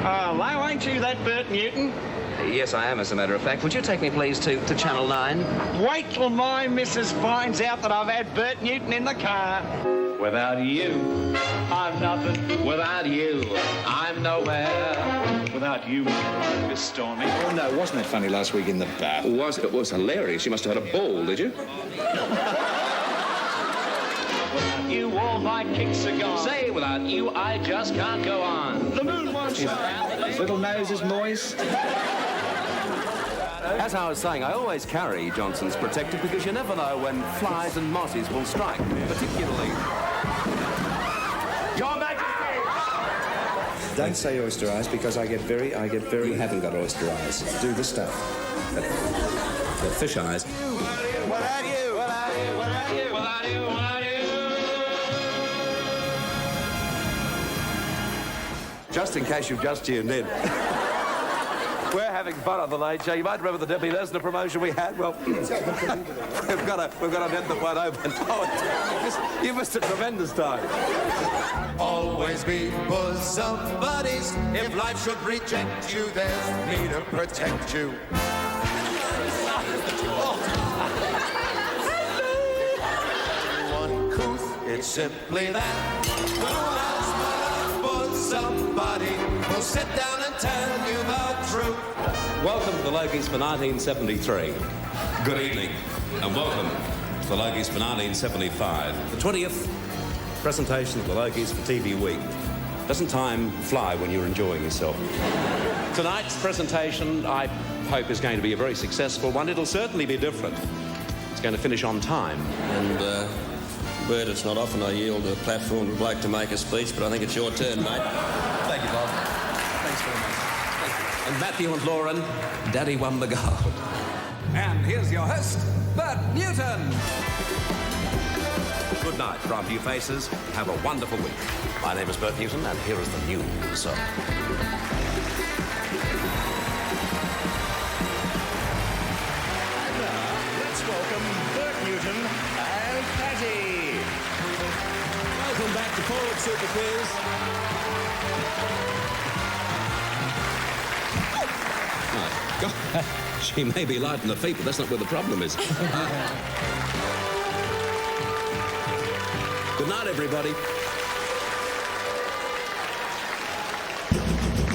Oh, hello, ain't you that Bert Newton? Yes, I am, as a matter of fact. Would you take me, please, to Channel 9? Wait till my missus finds out that I've had Bert Newton in the car. Without you, I'm nothing. Without you, I'm nowhere. Without you, my life is stormy. Oh, no, wasn't it funny last week in the bath? It was hilarious. You must have had a ball, did you? Without you, all my kicks are gone. Say, without you, I just can't go on. The moon won't shine. His little nose is moist. As I was saying, I always carry Johnson's Protector because you never know when flies and mozzies will strike, particularly... Your Majesty! Don't say oyster eyes because I get very... You haven't got oyster eyes. Do the stuff. They're fish eyes. Without you, without you, without you, without you, without you. Just in case you've just tuned in. We're having fun on the Late Show. You might remember the Debbie Lesnar promotion we had. Well, we've got an end that won't open. Oh, you missed a tremendous time. Always be bosom buddies. If life should reject you, there's me to protect you. Uncouth, it's simply that. Who has my love for somebody who'll sit down and tell you the truth. Welcome to the Logies for 1973. Good evening, and welcome to the Logies for 1975. The 20th presentation of the Logies for TV Week. Doesn't time fly when you're enjoying yourself? Tonight's presentation, I hope, is going to be a very successful one. It'll certainly be different. It's going to finish on time. And, Bert, it's not often I yield a platform to a bloke to make a speech, but I think it's your turn, mate. Thank you, Bob. Thanks very much. Thank you. And Matthew and Lauren, Daddy won the gold. And here's your host, Bert Newton. Good night, from you faces. Have a wonderful week. My name is Bert Newton, and here is the news. Let's welcome Bert Newton and Patti. Welcome back to Forward Super Quiz. Oh, God. She may be light on the feet, but that's not where the problem is. Good night, everybody.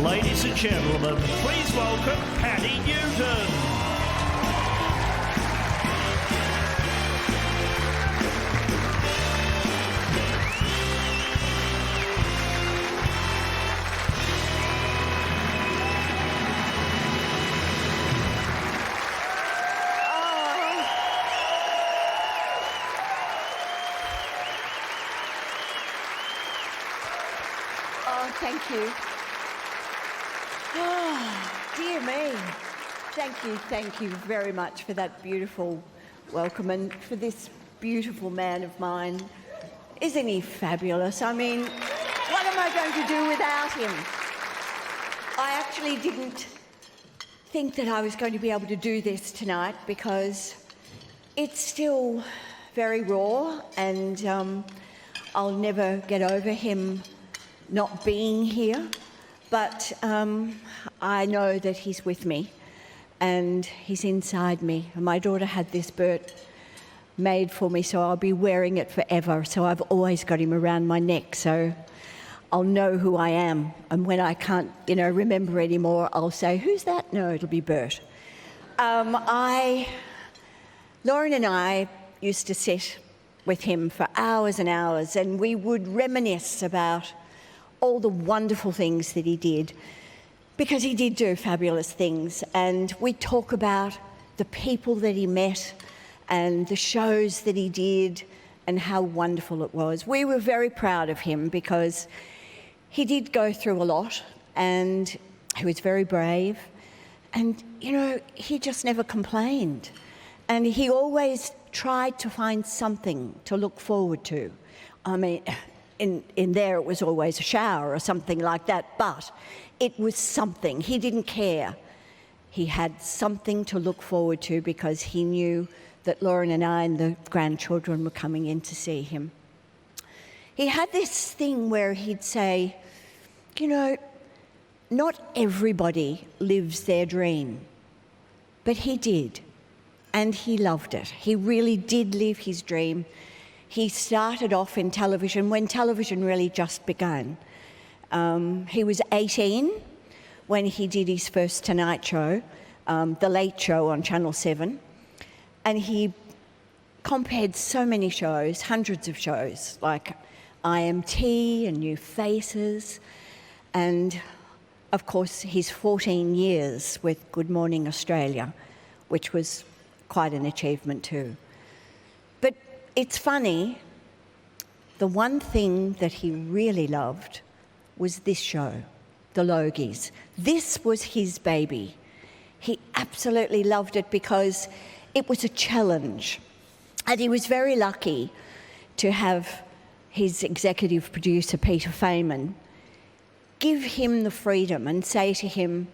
Ladies and gentlemen, please welcome Patti Newton. Thank you. Oh, dear me. Thank you very much for that beautiful welcome and for this beautiful man of mine. Isn't he fabulous? I mean, what am I going to do without him? I actually didn't think that I was going to be able to do this tonight because it's still very raw and I'll never get over him not being here, but I know that he's with me and he's inside me. And my daughter had this Bert made for me, so I'll be wearing it forever. So I've always got him around my neck, so I'll know who I am. And when I can't, remember anymore, I'll say, "Who's that?" No, it'll be Bert. Lauren and I used to sit with him for hours and hours, and we would reminisce about all the wonderful things that he did, because he did do fabulous things. And we talk about the people that he met and the shows that he did and how wonderful it was. We were very proud of him because he did go through a lot and he was very brave. And, he just never complained. And he always tried to find something to look forward to. I mean, in there it was always a shower or something like that, but it was something. He didn't care. He had something to look forward to because he knew that Lauren and I and the grandchildren were coming in to see him. He had this thing where he'd say, not everybody lives their dream, but he did, and he loved it. He really did live his dream. He started off in television when television really just began. He was 18 when he did his first Tonight Show, The Late Show on Channel 7, and he compared so many shows, hundreds of shows, like IMT and New Faces, and of course his 14 years with Good Morning Australia, which was quite an achievement too. But it's funny, the one thing that he really loved was this show, The Logies. This was his baby. He absolutely loved it because it was a challenge. And he was very lucky to have his executive producer, Peter Feynman, give him the freedom and say to him,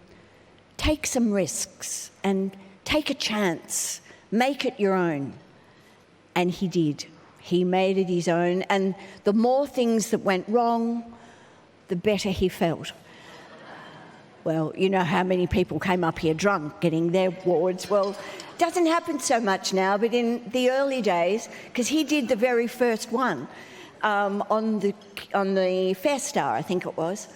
take some risks and take a chance, make it your own. And he did. He made it his own, and the more things that went wrong, the better he felt. Well, you know how many people came up here drunk getting their awards. Well, it doesn't happen so much now, but in the early days, because he did the very first one on the Fair Star, I think it was,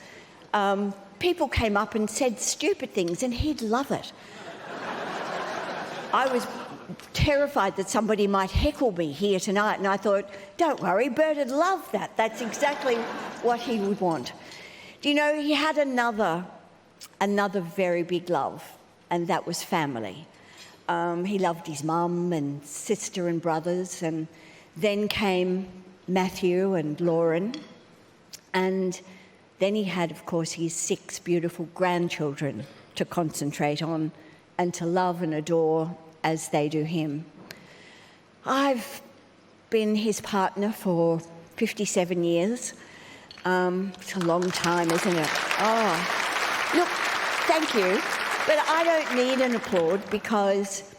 people came up and said stupid things, and he'd love it. I was terrified that somebody might heckle me here tonight, and I thought, don't worry, Bert would love that. That's exactly what he would want. Do you know, he had another very big love, and that was family. He loved his mum and sister and brothers, and then came Matthew and Lauren, and then he had, of course, his 6 beautiful grandchildren to concentrate on and to love and adore as they do him. I've been his partner for 57 years. It's a long time, isn't it? Oh, look, thank you, but I don't need an applaud because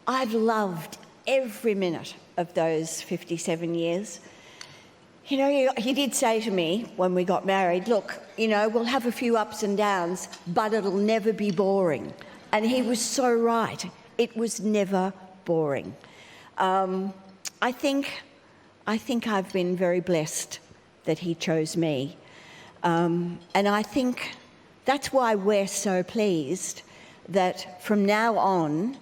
I've loved every minute of those 57 years. You know, he did say to me when we got married, look, you know, we'll have a few ups and downs, but it'll never be boring. And he was so right. It was never boring. I think I've been very blessed that he chose me. And I think that's why we're so pleased that from now on,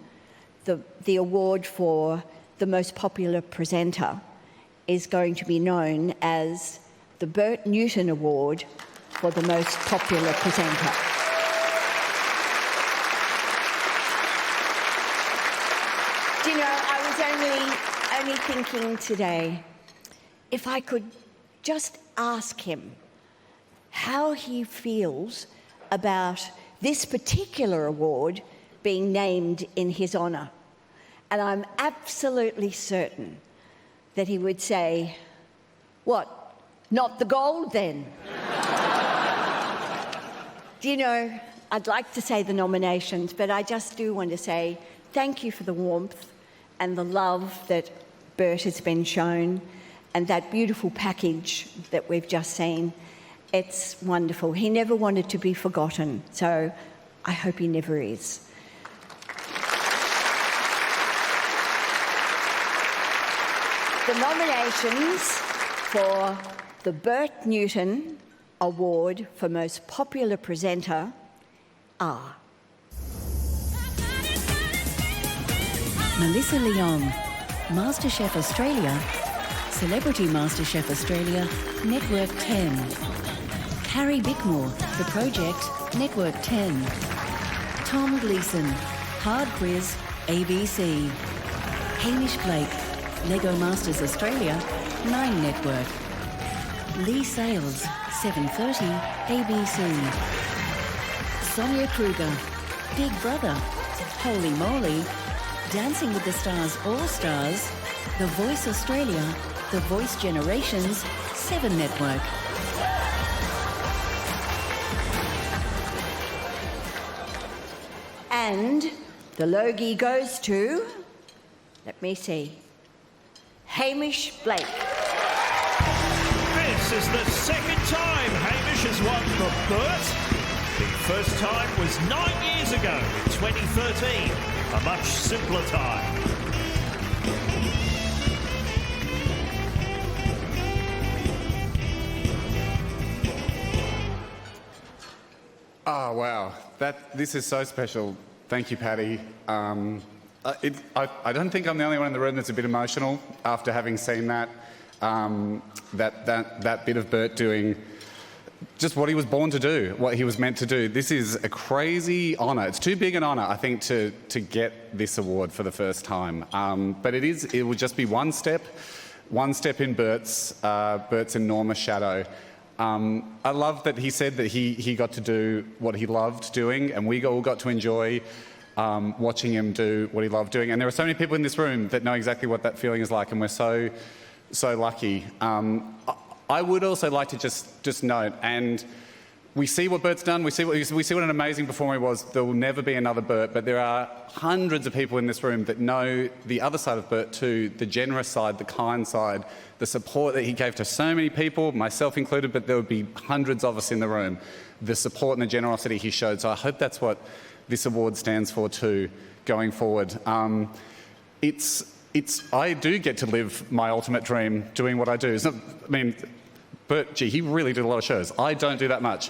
the award for the most popular presenter is going to be known as the Bert Newton Award for the most popular presenter. Do you know, I was only thinking today, if I could just ask him how he feels about this particular award being named in his honour. And I'm absolutely certain that he would say, what, not the gold then? Do you know, I'd like to say the nominations, but I just do want to say thank you for the warmth and the love that Bert has been shown and that beautiful package that we've just seen. It's wonderful. He never wanted to be forgotten, so I hope he never is. The nominations for the Bert Newton Award for Most Popular Presenter are Melissa Leong, MasterChef Australia, Celebrity MasterChef Australia, Network 10. Carrie Bickmore, The Project, Network 10. Tom Gleeson, Hard Quiz, ABC. Hamish Blake, Lego Masters Australia, 9 Network. Lee Sales, 7:30, ABC. Sonia Kruger, Big Brother, Holy Moly, Dancing with the Stars All-Stars, The Voice Australia, The Voice Generations, 7 Network. And the Logie goes to, let me see, Hamish Blake. This is the second time Hamish has won the Bert. He first time was 9 years ago in 2013. A much simpler time. Oh, wow. This is so special. Thank you, Patti. I don't think I'm the only one in the room that's a bit emotional after having seen that bit of Bert doing just what he was born to do, what he was meant to do. This is a crazy honour. It's too big an honour, I think, to get this award for the first time. But it will just be one step in Bert's enormous shadow. I love that he said that he got to do what he loved doing, and we all got to enjoy watching him do what he loved doing. And there are so many people in this room that know exactly what that feeling is like, and we're so lucky. I would also like to just note, and we see what Bert's done, we see what an amazing performer he was. There will never be another Bert, but there are hundreds of people in this room that know the other side of Bert too, the generous side, the kind side, the support that he gave to so many people, myself included, but there would be hundreds of us in the room, the support and the generosity he showed. So I hope that's what this award stands for too, going forward. I do get to live my ultimate dream doing what I do. Bert, gee, he really did a lot of shows. I don't do that much.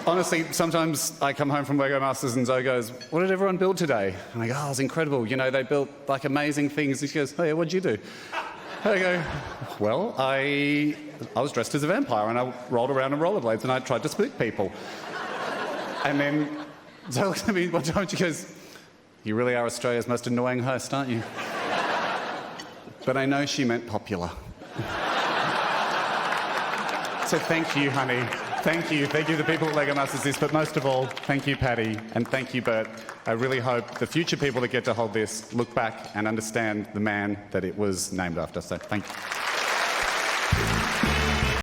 Honestly, sometimes I come home from Lego Masters and Zoe goes, "What did everyone build today?" And I go, "Oh, it was incredible. You know, they built like amazing things." And she goes, "Oh yeah, what'd you do?" I go, "Well, I was dressed as a vampire and I rolled around on rollerblades and I tried to split people." And then Zoe looks at me one time and she goes, "You really are Australia's most annoying host, aren't you?" But I know she meant popular. So thank you, honey. Thank you. Thank you to the people at Lego Masters, but most of all, thank you, Patti, and thank you, Bert. I really hope the future people that get to hold this look back and understand the man that it was named after. So thank you.